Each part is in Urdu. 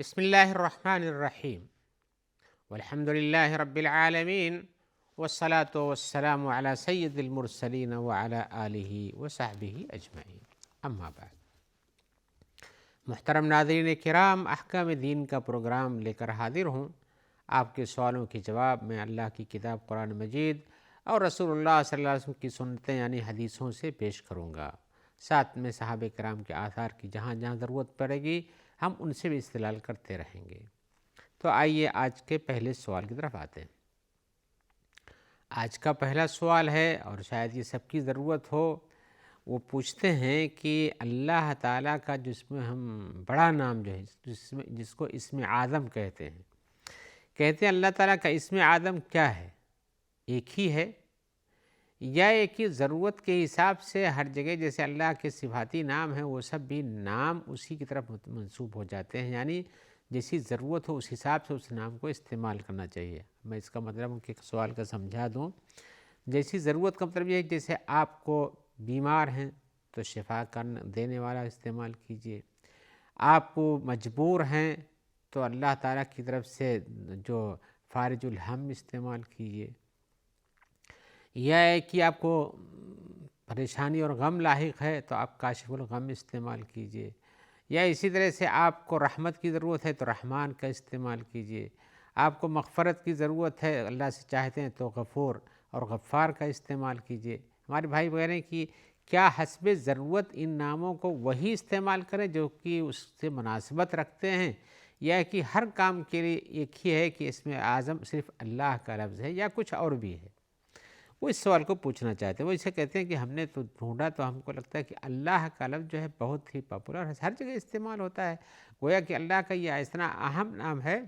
بسم الله الرحمن الرحيم والحمد لله رب العالمين والصلاة والسلام على سيد المرسلين وعلى آله وصحبه أجمعين اما بعد۔ محترم ناظرین کرام، احکام دین کا پروگرام لے کر حاضر ہوں۔ آپ کے سوالوں کے جواب میں اللہ کی کتاب قرآن مجید اور رسول اللہ صلی اللہ علیہ وسلم کی سنتیں یعنی حدیثوں سے پیش کروں گا، ساتھ میں صحابہ کرام کے آثار کی جہاں جہاں ضرورت پڑے گی ہم ان سے بھی استدلال کرتے رہیں گے۔ تو آئیے آج کے پہلے سوال کی طرف آتے ہیں۔ آج کا پہلا سوال ہے اور شاید یہ سب کی ضرورت ہو، وہ پوچھتے ہیں کہ اللہ تعالیٰ کا جس میں ہم بڑا نام جو ہے جس کو اسم اعظم کہتے ہیں اللہ تعالیٰ کا اسم اعظم کیا ہے؟ ایک ہی ہے یا ایک ہی ضرورت کے حساب سے ہر جگہ جیسے اللہ کے صفاتی نام ہیں وہ سب بھی نام اسی کی طرف منسوب ہو جاتے ہیں، یعنی جیسی ضرورت ہو اس حساب سے اس نام کو استعمال کرنا چاہیے؟ میں اس کا مطلب ان کے سوال کا سمجھا دوں۔ جیسی ضرورت کا مطلب یہ ہے جیسے آپ کو بیمار ہیں تو شفا دینے والا استعمال کیجیے، آپ کو مجبور ہیں تو اللہ تعالیٰ کی طرف سے جو فارج الہم استعمال کیجیے، یا ہے کہ آپ کو پریشانی اور غم لاحق ہے تو آپ کاشف الغم استعمال کیجیے، یا اسی طرح سے آپ کو رحمت کی ضرورت ہے تو رحمان کا استعمال کیجیے، آپ کو مغفرت کی ضرورت ہے اللہ سے چاہتے ہیں تو غفور اور غفار کا استعمال کیجیے۔ ہمارے بھائی وغیرہ ہیں کہ کیا حسب ضرورت ان ناموں کو وہی استعمال کریں جو کہ اس سے مناسبت رکھتے ہیں، یا کہ ہر کام کے لیے ایک ہی ہے کہ اس میں اعظم صرف اللہ کا لفظ ہے یا کچھ اور بھی ہے؟ وہ اس سوال کو پوچھنا چاہتے ہیں۔ وہ اسے کہتے ہیں کہ ہم نے تو ڈھونڈا تو ہم کو لگتا ہے کہ اللہ کا لفظ جو ہے بہت ہی پاپولر ہے، ہر جگہ استعمال ہوتا ہے، گویا کہ اللہ کا یہ اتنا اہم نام ہے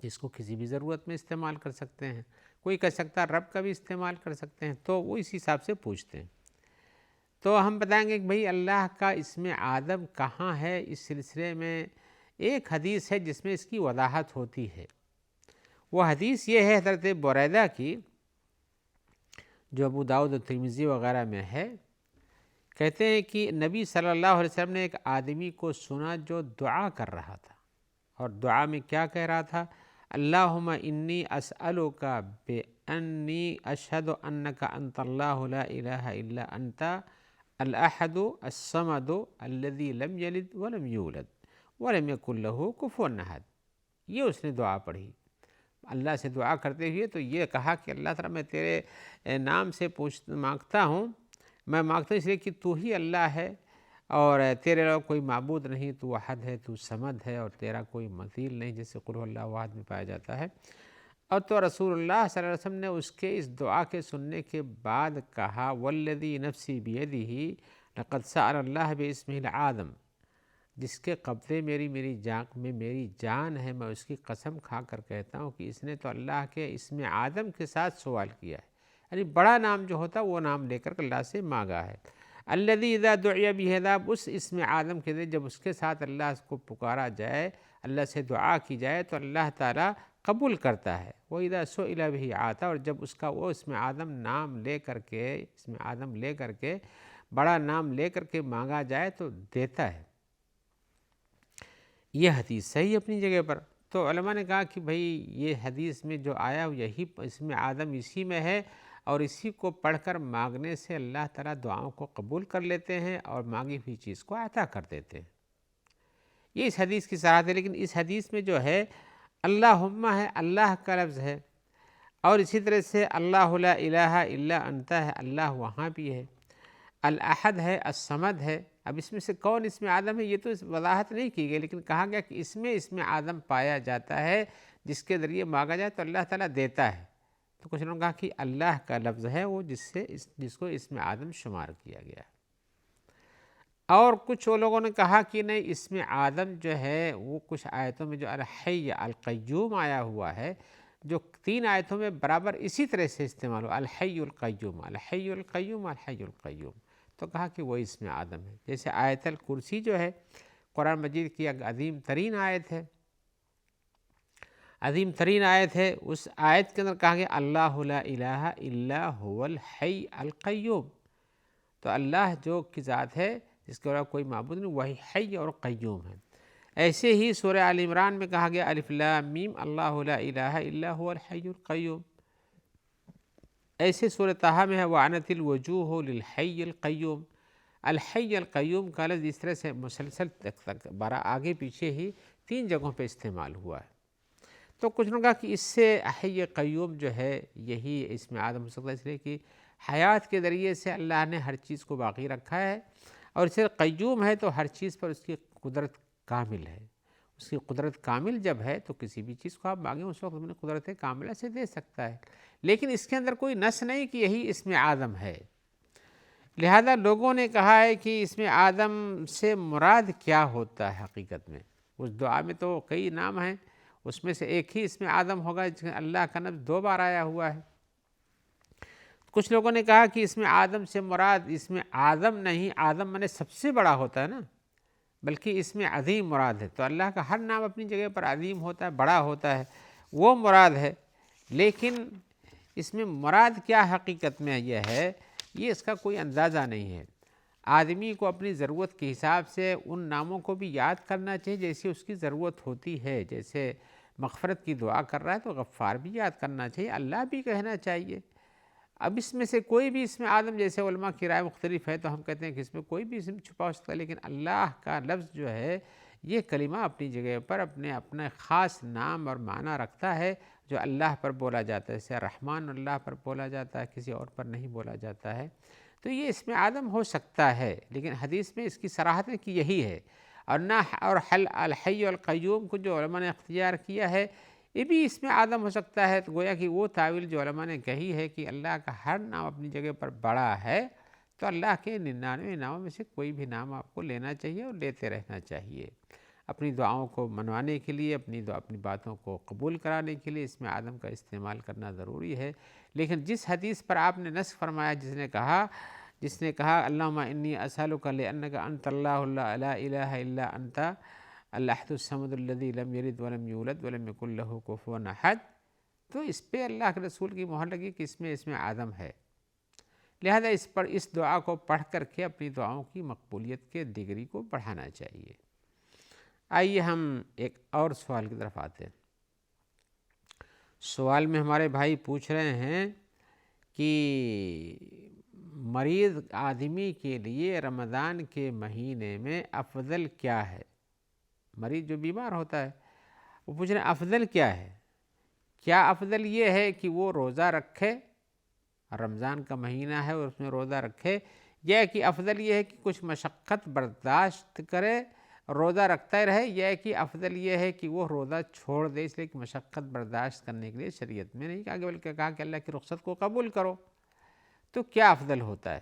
جس کو کسی بھی ضرورت میں استعمال کر سکتے ہیں۔ کوئی کہہ سکتا ہے رب کا بھی استعمال کر سکتے ہیں، تو وہ اس حساب سے پوچھتے ہیں۔ تو ہم بتائیں گے کہ بھئی اللہ کا اسم اعظم کہاں ہے؟ اس سلسلے میں ایک حدیث ہے جس میں اس کی وضاحت ہوتی ہے۔ وہ حدیث یہ ہے حضرت بریدہ کی، جو ابو داؤد و ترمذی وغیرہ میں ہے۔ کہتے ہیں کہ نبی صلی اللہ علیہ وسلم نے ایک آدمی کو سنا جو دعا کر رہا تھا، اور دعا میں کیا کہہ رہا تھا؟ اللہم انی اسألک بانی اشہد انک انت اللہ لا الہ الا انت الاحد الصمد الذی لم یلد ولم یولد ولم یکن لہ کفوا احد۔ یہ اس نے دعا پڑھی اللہ سے دعا کرتے ہوئے، تو یہ کہا کہ اللہ تعالیٰ میں تیرے نام سے مانگتا ہوں، میں مانگتا ہوں اس لیے کہ تو ہی اللہ ہے اور تیرے علاوہ کوئی معبود نہیں، تو احد ہے، تو صمد ہے، اور تیرا کوئی مثیل نہیں جیسے قل هو اللہ احد میں پایا جاتا ہے۔ اور تو رسول اللہ صلی اللہ علیہ وسلم نے اس کے اس دعا کے سننے کے بعد کہا والذی نفسی بیدہ لقد سأل اللہ باسمہ الاعظم، جس کے قبضے میری جان ہے، میں اس کی قسم کھا کر کہتا ہوں کہ اس نے تو اللہ کے اسم اعظم کے ساتھ سوال کیا ہے، یعنی بڑا نام جو ہوتا وہ نام لے کر اللہ سے مانگا ہے۔ الذی اذا دعی بہ، اس اسم اعظم کے جب اس کے ساتھ اللہ کو پکارا جائے، اللہ سے دعا کی جائے تو اللہ تعالیٰ قبول کرتا ہے۔ وَإِذَا سُئِلَ بِهِ آتا، اور جب اس کا وہ اسم اعظم نام لے کر کے بڑا نام لے کر کے مانگا جائے تو دیتا ہے۔ یہ حدیث صحیح اپنی جگہ پر۔ تو علماء نے کہا کہ بھئی یہ حدیث میں جو آیا یہی اسم اعظم اسی میں ہے، اور اسی کو پڑھ کر مانگنے سے اللہ تعالیٰ دعاؤں کو قبول کر لیتے ہیں اور مانگی ہوئی چیز کو عطا کر دیتے ہیں۔ یہ اس حدیث کی صراحت ہے، لیکن اس حدیث میں جو ہے اللہم ہے، اللہ کا لفظ ہے، اور اسی طرح سے اللہ لا الہ الا انت ہے، اللہ وہاں بھی ہے، الاحد ہے، الصمد ہے۔ اب اس میں سے کون اسم اعظم ہے یہ تو وضاحت نہیں کی گئی، لیکن کہا گیا کہ اس میں اسم اعظم پایا جاتا ہے جس کے ذریعے مانگا جائے تو اللہ تعالیٰ دیتا ہے۔ تو کچھ لوگوں نے کہا کہ اللہ کا لفظ ہے وہ جس کو اسم اعظم شمار کیا گیا ہے، اور کچھ لوگوں نے کہا کہ نہیں، اسم اعظم جو ہے وہ کچھ آیتوں میں جو الحی القیوم آیا ہوا ہے، جو 3 آیتوں میں برابر اسی طرح سے استعمال ہو، الحی القیوم الحی القیوم الحی القیوم، تو کہا کہ وہ اسم اعظم ہے۔ جیسے آیت الکرسی جو ہے قرآن مجید کی ایک عظیم ترین آیت ہے، اس آیت کے اندر کہا گیا اللہ لا الہ الا هو الحی القیوم، تو اللہ جو کی ذات ہے جس کے علاوہ کوئی معبود نہیں، وہی حی اور قیوم ہے۔ ایسے ہی سورہ آل عمران میں کہا گیا الف لام میم اللہ لا الہ الا هو الحی القیوم. ایسے سورہ طٰہٰ میں ہے وعنت الوجوہ للحی القیوم. الحی القیوم کا لفظ اس طرح سے مسلسل تک بارہ آگے پیچھے ہی 3 جگہوں پہ استعمال ہوا ہے. تو کچھ نے کہا کہ اس سے حی قیوم جو ہے یہی اسم اعظم ہو سکتا ہے، اس لیے کہ حیات کے ذریعے سے اللہ نے ہر چیز کو باقی رکھا ہے، اور اسے قیوم ہے تو ہر چیز پر اس کی قدرت کامل ہے. اس کی قدرت کامل جب ہے تو کسی بھی چیز کو آپ مانگیں اس وقت اپنی قدرت کاملہ سے دے سکتا ہے، لیکن اس کے اندر کوئی نص نہیں کہ یہی اسم اعظم ہے. لہذا لوگوں نے کہا ہے کہ اسم اعظم سے مراد کیا ہوتا ہے حقیقت میں. اس دعا میں تو کئی نام ہیں، اس میں سے ایک ہی اسم اعظم ہوگا جس میں اللہ کا لفظ 2 بار آیا ہوا ہے. کچھ لوگوں نے کہا کہ اسم اعظم سے مراد اسم اعظم نہیں، اعظم مانے سب سے بڑا ہوتا ہے نا، بلکہ اسم عظیم مراد ہے. تو اللہ کا ہر نام اپنی جگہ پر عظیم ہوتا ہے، بڑا ہوتا ہے، وہ مراد ہے. لیکن اس میں مراد کیا حقیقت میں یہ ہے، یہ اس کا کوئی اندازہ نہیں ہے. آدمی کو اپنی ضرورت کے حساب سے ان ناموں کو بھی یاد کرنا چاہیے جیسے اس کی ضرورت ہوتی ہے. جیسے مغفرت کی دعا کر رہا ہے تو غفار بھی یاد کرنا چاہیے، اللہ بھی کہنا چاہیے. اب اس میں سے کوئی بھی اسم اعظم، جیسے علماء کی رائے مختلف ہے تو ہم کہتے ہیں کہ اس میں کوئی بھی اسم چھپا ہو سکتا ہے، لیکن اللہ کا لفظ جو ہے یہ کلمہ اپنی جگہ پر اپنے خاص نام اور معنی رکھتا ہے جو اللہ پر بولا جاتا ہے. جیسے رحمان اللہ پر بولا جاتا ہے، کسی اور پر نہیں بولا جاتا ہے. تو یہ اسم اعظم ہو سکتا ہے، لیکن حدیث میں اس کی صراحت ہے کہ یہی ہے. اور نہ اور الحی القیوم کو جو علماء نے اختیار کیا ہے یہ بھی اسم اعظم ہو سکتا ہے. تو گویا کہ وہ تعویل جو علماء نے کہی ہے کہ اللہ کا ہر نام اپنی جگہ پر بڑا ہے، تو اللہ کے 99 ناموں میں سے کوئی بھی نام آپ کو لینا چاہیے اور لیتے رہنا چاہیے. اپنی دعاؤں کو منوانے کے لیے، اپنی باتوں کو قبول کرانے کے لیے اسم اعظم کا استعمال کرنا ضروری ہے. لیکن جس حدیث پر آپ نے نسخ فرمایا، جس نے کہا اللہم انی اسألک لأنک انت اللہ لا الہ الا انت الاحد الصمد الذی لم یلد ولم یولد ولم یکن لہ کفوا احد، تو اس پہ اللہ کے رسول کی مہر لگی کہ اس میں اسم اعظم ہے. لہذا اس دعا کو پڑھ کر کے اپنی دعاؤں کی مقبولیت کے ڈگری کو بڑھانا چاہیے. آئیے ہم ایک اور سوال کی طرف آتے ہیں. سوال میں ہمارے بھائی پوچھ رہے ہیں کہ مریض آدمی کے لیے رمضان کے مہینے میں افضل کیا ہے. مریض جو بیمار ہوتا ہے وہ پوچھ رہے ہیں افضل کیا ہے. کیا افضل یہ ہے کہ وہ روزہ رکھے، رمضان کا مہینہ ہے اور اس میں روزہ رکھے، یا کہ افضل یہ ہے کہ کچھ مشقت برداشت کرے روزہ رکھتا ہی رہے، یا کہ افضل یہ ہے کہ وہ روزہ چھوڑ دے، اس لیے کہ مشقت برداشت کرنے کے لیے شریعت میں نہیں کہا کہ بلکہ کہا کہ اللہ کی رخصت کو قبول کرو. تو کیا افضل ہوتا ہے؟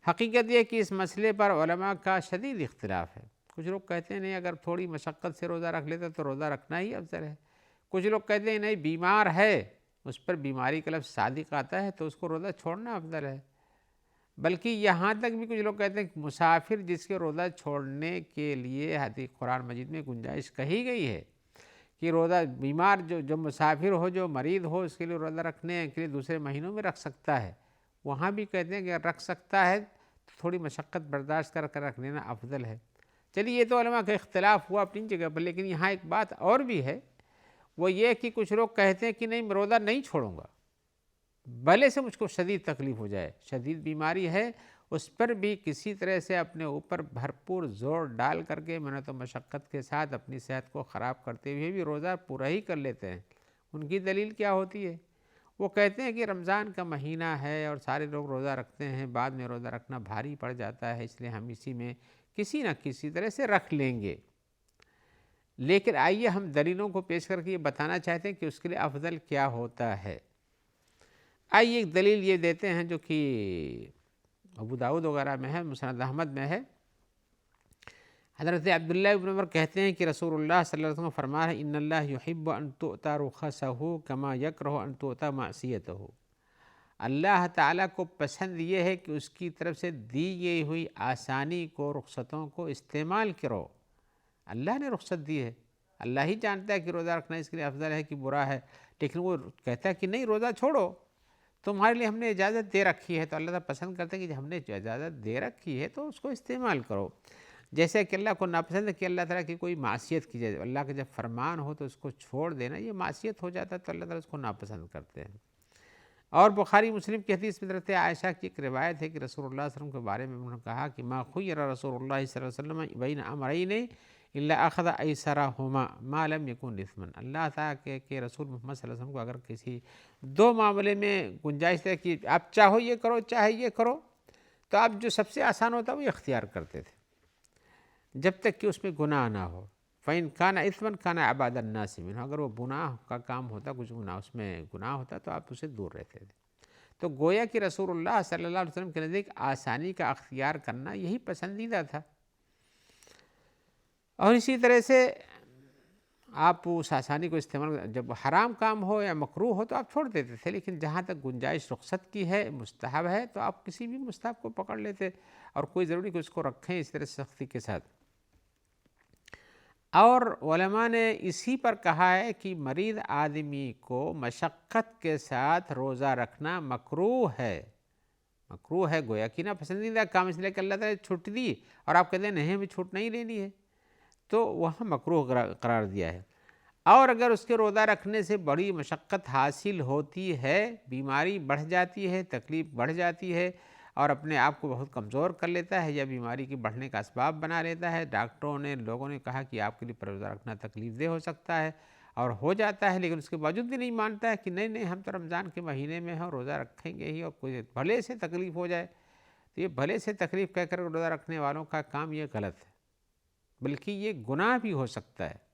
حقیقت یہ کہ اس مسئلے پر علماء کا شدید اختلاف ہے. کچھ لوگ کہتے ہیں نہیں، اگر تھوڑی مشقت سے روزہ رکھ لیتا تو روزہ رکھنا ہی افضل ہے. کچھ لوگ کہتے ہیں نہیں، بیمار ہے، اس پر بیماری کا لفظ صادق آتا ہے تو اس کو روزہ چھوڑنا افضل ہے. بلکہ یہاں تک بھی کچھ لوگ کہتے ہیں کہ مسافر جس کے روزہ چھوڑنے کے لیے حدیث قرآن مجید میں گنجائش کہی گئی ہے کہ روزہ بیمار جو مسافر ہو، جو مریض ہو، اس کے لیے روزہ رکھنے کے لیے دوسرے مہینوں میں رکھ سکتا ہے. وہاں بھی کہتے ہیں کہ اگر رکھ سکتا ہے تو تھوڑی مشقت برداشت کر رکھ لینا افضل ہے. چلیے یہ تو علماء کا اختلاف ہوا اپنی جگہ پر، لیکن یہاں ایک بات اور بھی ہے، وہ یہ کہ کچھ لوگ کہتے ہیں کہ نہیں، میں روزہ نہیں چھوڑوں گا بھلے سے مجھ کو شدید تکلیف ہو جائے، شدید بیماری ہے، اس پر بھی کسی طرح سے اپنے اوپر بھرپور زور ڈال کر کے محنت و مشقت کے ساتھ اپنی صحت کو خراب کرتے ہوئے بھی روزہ پورا ہی کر لیتے ہیں. ان کی دلیل کیا ہوتی ہے؟ وہ کہتے ہیں کہ رمضان کا مہینہ ہے اور سارے لوگ روزہ رکھتے ہیں، بعد میں روزہ رکھنا بھاری پڑ جاتا ہے، اس لیے ہم اسی میں کسی نہ کسی طرح سے رکھ لیں گے. لیکن آئیے ہم دلیلوں کو پیش کر کے یہ بتانا چاہتے ہیں کہ اس کے لیے افضل کیا ہوتا ہے. آئیے ایک دلیل یہ دیتے ہیں جو کہ ابو داؤد وغیرہ میں ہے، مسند احمد میں ہے. حضرت عبداللہ ابن عمر کہتے ہیں کہ رسول اللہ صلی اللہ علیہ وسلم فرما ہے ان اللہ یحب ان تؤتی رخصہ کما یکرہ ان تؤتی معصیتہ. اللہ تعالیٰ کو پسند یہ ہے کہ اس کی طرف سے دی گئی ہوئی آسانی کو، رخصتوں کو استعمال کرو. اللہ نے رخصت دی ہے، اللہ ہی جانتا ہے کہ روزہ رکھنا اس کے لیے افضل ہے کہ برا ہے، لیکن وہ کہتا ہے کہ نہیں، روزہ چھوڑو، تمہارے لیے ہم نے اجازت دے رکھی ہے. تو اللہ تعالیٰ پسند کرتے ہیں کہ جب ہم نے اجازت دے رکھی ہے تو اس کو استعمال کرو. جیسے کہ اللہ کو ناپسند ہے کہ اللہ تعالیٰ کی کوئی معصیت کی جائے، اللہ کا جب فرمان ہو تو اس کو چھوڑ دینا یہ معصیت ہو جاتا ہے، تو اللہ تعالیٰ اس کو ناپسند کرتے ہیں۔ اور بخاری مسلم کی حدیث میں حضرت عائشہ کی ایک روایت ہے کہ رسول اللہ صلی اللہ علیہ وسلم کے بارے میں انہوں نے کہا کہ ما خیر رسول اللہ صلی اللہ علیہ وسلم بین امرین الا اخذ ایسرہما ما لم یکن اثما۔ اللہ تعالیٰ کہ رسول محمد صلی اللہ علیہ وسلم کو اگر کسی دو معاملے میں گنجائش ہے کہ آپ چاہو یہ کرو چاہے یہ کرو، تو آپ جو سب سے آسان ہوتا ہے وہ اختیار کرتے تھے، جب تک کہ اس میں گناہ نہ ہو۔ فَإِنْ كَانَ إِثْمًا كَانَ عَبَادَ النَّاسِ مِنْهُ، اگر وہ گناہ کا کام ہوتا، کچھ گناہ اس میں گناہ ہوتا تو آپ اسے دور رہتے تھے۔ تو گویا کہ رسول اللہ صلی اللہ علیہ وسلم کے نزدیک آسانی کا اختیار کرنا یہی پسندیدہ تھا، اور اسی طرح سے آپ اس آسانی کو استعمال، جب حرام کام ہو یا مکروہ ہو تو آپ چھوڑ دیتے تھے، لیکن جہاں تک گنجائش رخصت کی ہے، مستحب ہے، تو آپ کسی بھی مستحب کو پکڑ لیتے، اور کوئی ضروری کہ اس کو رکھیں اس طرح سختی کے ساتھ۔ اور علماء نے اسی پر کہا ہے کہ مریض آدمی کو مشقت کے ساتھ روزہ رکھنا مکروہ ہے، مکروہ ہے، گویا کہ نا پسندیدہ کام، اس لیے کہ اللہ تعالیٰ نے چھوٹ دی اور آپ کہتے ہیں نہیں ہمیں چھوٹ نہیں لینی ہے، تو وہاں مکروہ قرار دیا ہے۔ اور اگر اس کے روزہ رکھنے سے بڑی مشقت حاصل ہوتی ہے، بیماری بڑھ جاتی ہے، تکلیف بڑھ جاتی ہے، اور اپنے آپ کو بہت کمزور کر لیتا ہے یا بیماری کی بڑھنے کا اسباب بنا لیتا ہے، ڈاکٹروں نے، لوگوں نے کہا کہ آپ کے لیے روزہ رکھنا تکلیف دہ ہو سکتا ہے، اور ہو جاتا ہے، لیکن اس کے باوجود بھی نہیں مانتا ہے کہ نہیں نہیں ہم تو رمضان کے مہینے میں ہیں، روزہ رکھیں گے ہی، اور کوئی بھلے سے تکلیف ہو جائے، تو یہ بھلے سے تکلیف کہہ کر روزہ رکھنے والوں کا کام یہ غلط ہے، بلکہ یہ گناہ بھی ہو سکتا ہے۔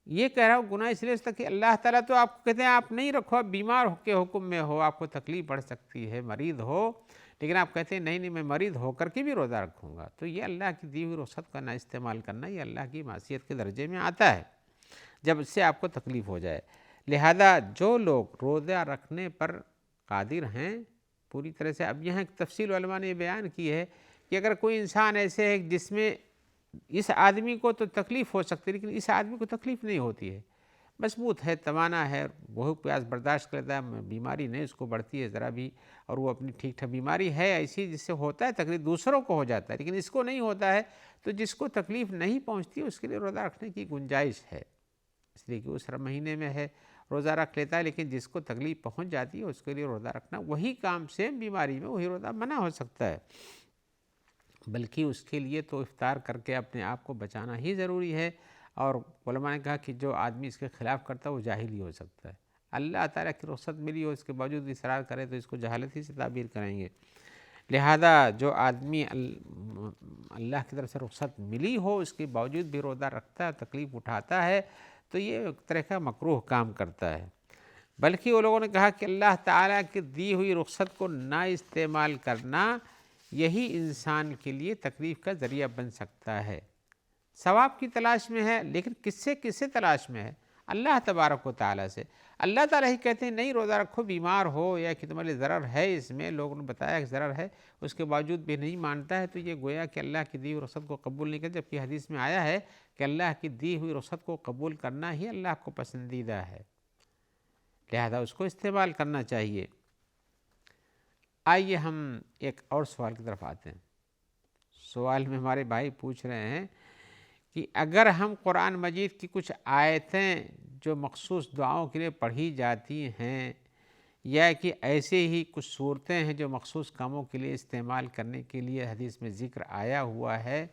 یہ کہہ رہا ہوں گناہ اس لیے کہ اللہ تعالیٰ تو آپ کو کہتے ہیں آپ نہیں رکھو، آپ بیمار کے حکم میں ہو، آپ کو تکلیف بڑھ سکتی ہے، مریض ہو، لیکن آپ کہتے ہیں نہیں نہیں میں مریض ہو کر کے بھی روزہ رکھوں گا، تو یہ اللہ کی دی ہوئی رخصت کا نہ استعمال کرنا یہ اللہ کی معصیت کے درجے میں آتا ہے جب اس سے آپ کو تکلیف ہو جائے۔ لہذا جو لوگ روزہ رکھنے پر قادر ہیں پوری طرح سے، اب یہاں ایک تفصیل علماء نے بیان کی ہے کہ اگر کوئی انسان ایسے ہے جس میں اس آدمی کو تو تکلیف ہو سکتی ہے لیکن اس آدمی کو تکلیف نہیں ہوتی ہے، مضبوط ہے، توانا ہے، بہت پیاس برداشت کرتا ہے، بیماری نہیں اس کو بڑھتی ہے ذرا بھی، اور وہ اپنی ٹھیک ٹھاک، بیماری ہے ایسی جس سے ہوتا ہے تکلیف، دوسروں کو ہو جاتا ہے لیکن اس کو نہیں ہوتا ہے، تو جس کو تکلیف نہیں پہنچتی اس کے لیے روزہ رکھنے کی گنجائش ہے، اس لیے کہ اس مہینے میں ہے روزہ رکھ لیتا ہے، لیکن جس کو تکلیف پہنچ جاتی ہے اس کے لیے روزہ رکھنا وہی کام سیم بیماری میں وہی روزہ منع ہو سکتا ہے، بلکہ اس کے لیے تو افطار کر کے اپنے آپ کو بچانا ہی ضروری ہے۔ اور علماء نے کہا کہ جو آدمی اس کے خلاف کرتا ہے وہ جاہل ہی ہو سکتا ہے، اللہ تعالیٰ کی رخصت ملی ہو اس کے باوجود اصرار کرے تو اس کو جہالت ہی سے تعبیر کریں گے۔ لہذا جو آدمی اللہ کی طرف سے رخصت ملی ہو اس کے باوجود بھی روزہ رکھتا ہے، تکلیف اٹھاتا ہے، تو یہ ایک طرح کا مکروہ کام کرتا ہے۔ بلکہ وہ لوگوں نے کہا کہ اللہ تعالیٰ کی دی ہوئی رخصت کو نہ استعمال کرنا یہی انسان کے لیے تکلیف کا ذریعہ بن سکتا ہے، ثواب کی تلاش میں ہے، لیکن کس سے تلاش میں ہے؟ اللہ تبارک و تعالیٰ سے۔ اللہ تعالیٰ ہی کہتے ہیں نہیں روزہ رکھو، بیمار ہو یا کہ تمہارے ضرر ہے، اس میں لوگوں نے بتایا کہ ضرر ہے، اس کے باوجود بھی نہیں مانتا ہے، تو یہ گویا کہ اللہ کی دی ہوئی رخصت کو قبول نہیں کرتا، جبکہ حدیث میں آیا ہے کہ اللہ کی دی ہوئی رخصت کو قبول کرنا ہی اللہ کو پسندیدہ ہے، لہذا اس کو استعمال کرنا چاہیے۔ آئیے ہم ایک اور سوال کی طرف آتے ہیں۔ سوال میں ہمارے بھائی پوچھ رہے ہیں کہ اگر ہم قرآن مجید کی کچھ آیتیں جو مخصوص دعاؤں کے لیے پڑھی جاتی ہیں، یا کہ ایسے ہی کچھ صورتیں ہیں جو مخصوص کاموں کے لیے استعمال کرنے کے لیے حدیث میں ذکر آیا ہوا ہے،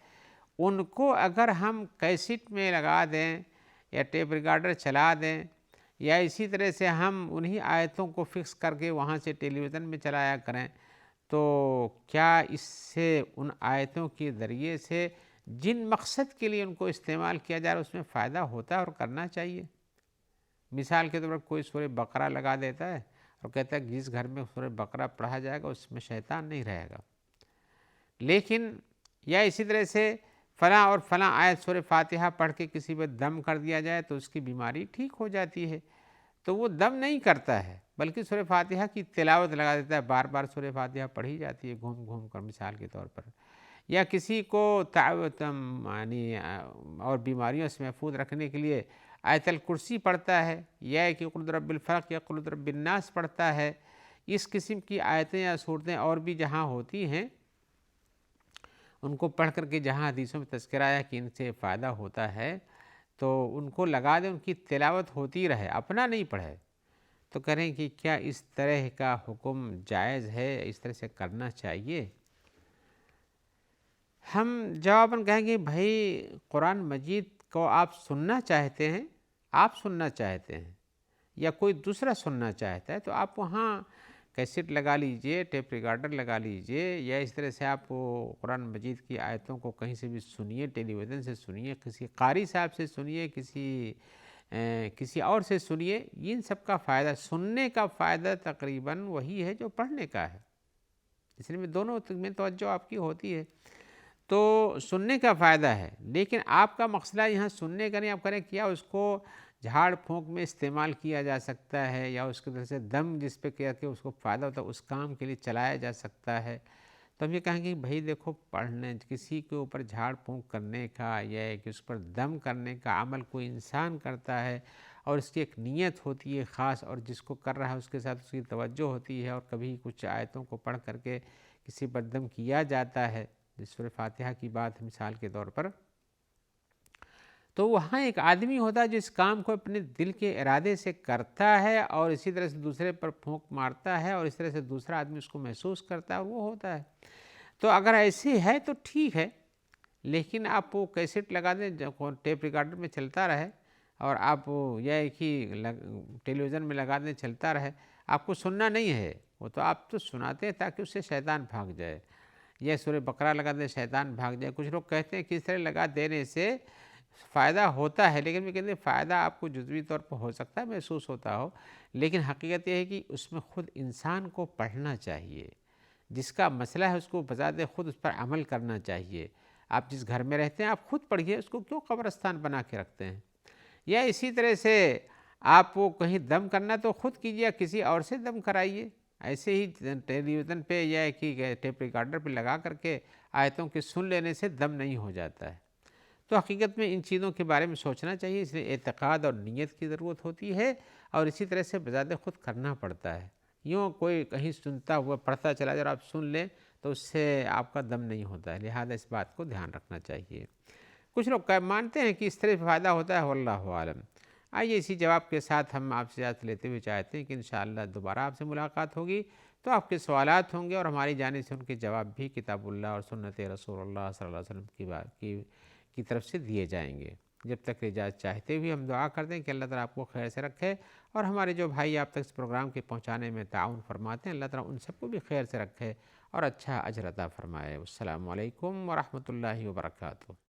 ان کو اگر ہم کیسٹ میں لگا دیں یا ٹیپ ریکارڈر چلا دیں، یا اسی طرح سے ہم انہی آیتوں کو فکس کر کے وہاں سے ٹیلی ویژن میں چلایا کریں، تو کیا اس سے ان آیتوں کے ذریعے سے جن مقصد کے لیے ان کو استعمال کیا جا رہا ہے اس میں فائدہ ہوتا ہے اور کرنا چاہیے؟ مثال کے طور پر کوئی سورہ بقرہ لگا دیتا ہے اور کہتا ہے کہ جس گھر میں سورہ بقرہ پڑھا جائے گا اس میں شیطان نہیں رہے گا، لیکن یا اسی طرح سے فلاں اور فلاں آیت سورہ فاتحہ پڑھ کے کسی پہ دم کر دیا جائے تو اس کی بیماری ٹھیک ہو جاتی ہے، تو وہ دم نہیں کرتا ہے بلکہ سورہ فاتحہ کی تلاوت لگا دیتا ہے، بار بار سورہ فاتحہ پڑھی جاتی ہے گھوم گھوم کر مثال کے طور پر۔ یا کسی کو یعنی اور بیماریوں سے محفوظ رکھنے کے لیے آیت الکرسی پڑھتا ہے، یا کہ قل رب الفلق یا قل رب الناس پڑھتا ہے، اس قسم کی آیتیں یا صورتیں اور بھی جہاں ہوتی ہیں ان کو پڑھ کر کے جہاں حدیثوں میں تذکرہ آیا کہ ان سے فائدہ ہوتا ہے تو ان کو لگا دیں، ان کی تلاوت ہوتی رہے، اپنا نہیں پڑھے. تو کریں کہ کیا اس طرح کا حکم جائز ہے، اس طرح سے کرنا چاہیے؟ ہم جواباً کہیں گے بھائی قرآن مجید کو آپ سننا چاہتے ہیں، آپ سننا چاہتے ہیں یا کوئی دوسرا سننا چاہتا ہے تو آپ وہاں کیسٹ لگا لیجئے، ٹیپ ریکارڈر لگا لیجئے، یا اس طرح سے آپ قرآن مجید کی آیتوں کو کہیں سے بھی سنیے، ٹیلی ویژن سے سنیے، کسی قاری صاحب سے سنیے، کسی اور سے سنیے. ان سب کا فائدہ، سننے کا فائدہ تقریباً وہی ہے جو پڑھنے کا ہے، اس لیے دونوں میں توجہ آپ کی ہوتی ہے. تو سننے کا فائدہ ہے، لیکن آپ کا مسئلہ یہاں سننے کا نہیں. آپ کریں کیا اس کو جھاڑ پھونک میں استعمال کیا جا سکتا ہے، یا اس کی طرح سے دم جس پہ کیا کہ اس کو فائدہ ہوتا ہے اس کام کے لیے چلایا جا سکتا ہے. تو ہم یہ کہیں گے بھائی دیکھو، پڑھنے کسی کے اوپر جھاڑ پھونک کرنے کا یا کہ اس پر دم کرنے کا عمل کوئی انسان کرتا ہے اور اس کی ایک نیت ہوتی ہے خاص، اور جس کو کر رہا ہے اس کے ساتھ اس کی توجہ ہوتی ہے، اور کبھی کچھ آیتوں کو پڑھ کر کے کسی پر دم کیا جاتا ہے، جس سورہ فاتحہ کی بات مثال کے طور پر، تو وہاں ایک آدمی ہوتا ہے جس کام کو اپنے دل کے ارادے سے کرتا ہے اور اسی طرح سے دوسرے پر پھونک مارتا ہے، اور اس طرح سے دوسرا آدمی اس کو محسوس کرتا ہے اور وہ ہوتا ہے. تو اگر ایسے ہے تو ٹھیک ہے، لیکن آپ وہ کیسٹ لگا دیں جو ٹیپ ریکارڈر میں چلتا رہے، اور آپ یا ایک ہی ٹیلی ویژن میں لگا دیں چلتا رہے، آپ کو سننا نہیں ہے. وہ تو آپ تو سناتے ہیں تاکہ اس سے شیطان بھاگ جائے، یا سورہ بقرہ لگا دیں شیطان بھاگ جائے. کچھ لوگ کہتے ہیں کہ اس طرح لگا دینے سے فائدہ ہوتا ہے، لیکن میں کہتے ہیں فائدہ آپ کو جزوی طور پر ہو سکتا ہے، محسوس ہوتا ہو، لیکن حقیقت یہ ہے کہ اس میں خود انسان کو پڑھنا چاہیے. جس کا مسئلہ ہے اس کو بذات خود اس پر عمل کرنا چاہیے. آپ جس گھر میں رہتے ہیں آپ خود پڑھیے، اس کو کیوں قبرستان بنا کے رکھتے ہیں؟ یا اسی طرح سے آپ وہ کہیں دم کرنا تو خود کیجیے، کسی اور سے دم کرائیے. ایسے ہی ٹیلی ویژن پہ یا ایک ہی ٹیپ ریکارڈر پہ لگا کر کے آیتوں کے سن لینے سے دم نہیں ہو جاتا ہے. تو حقیقت میں ان چیزوں کے بارے میں سوچنا چاہیے. اس لیے اعتقاد اور نیت کی ضرورت ہوتی ہے، اور اسی طرح سے بذات خود کرنا پڑتا ہے. یوں کوئی کہیں سنتا ہوا پڑھتا چلا جائے اور آپ سن لیں تو اس سے آپ کا دم نہیں ہوتا ہے. لہذا اس بات کو دھیان رکھنا چاہیے. کچھ لوگ مانتے ہیں کہ اس طرح فائدہ ہوتا ہے، واللہ عالم. آئیے اسی جواب کے ساتھ ہم آپ سے اجازت لیتے ہوئے چاہتے ہیں کہ انشاءاللہ دوبارہ آپ سے ملاقات ہوگی تو آپ کے سوالات ہوں گے، اور ہماری جانب سے ان کے جواب بھی کتاب اللہ اور سنت رسول اللہ صلی اللہ علیہ وسلم کی طرف سے دیے جائیں گے. جب تک اجازت چاہتے ہوئے ہم دعا کرتے ہیں کہ اللہ تعالیٰ آپ کو خیر سے رکھے، اور ہمارے جو بھائی آپ تک اس پروگرام کے پہنچانے میں تعاون فرماتے ہیں، اللہ تعالیٰ ان سب کو بھی خیر سے رکھے اور اچھا اجر عطا فرمائے. السلام علیکم ورحمۃ اللہ وبرکاتہ.